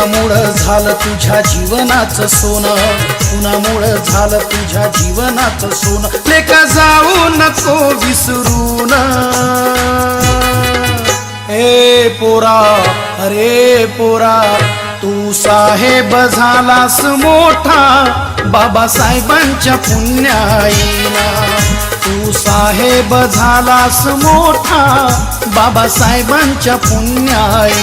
कुणामुळं झालं तुझ्या जीवनाचं सोनं, कुणामुळं झालं तुझ्या जीवनाचं सोनं, लेका जाऊ नको विसरून. ए पोरा, अरे पोरा, तू साहेब झालास मोठा बाबासाहेबांच्या पुण्याईना. तू साहेब झालास मोठा बाबासाहेबांच्या पुण्याईना.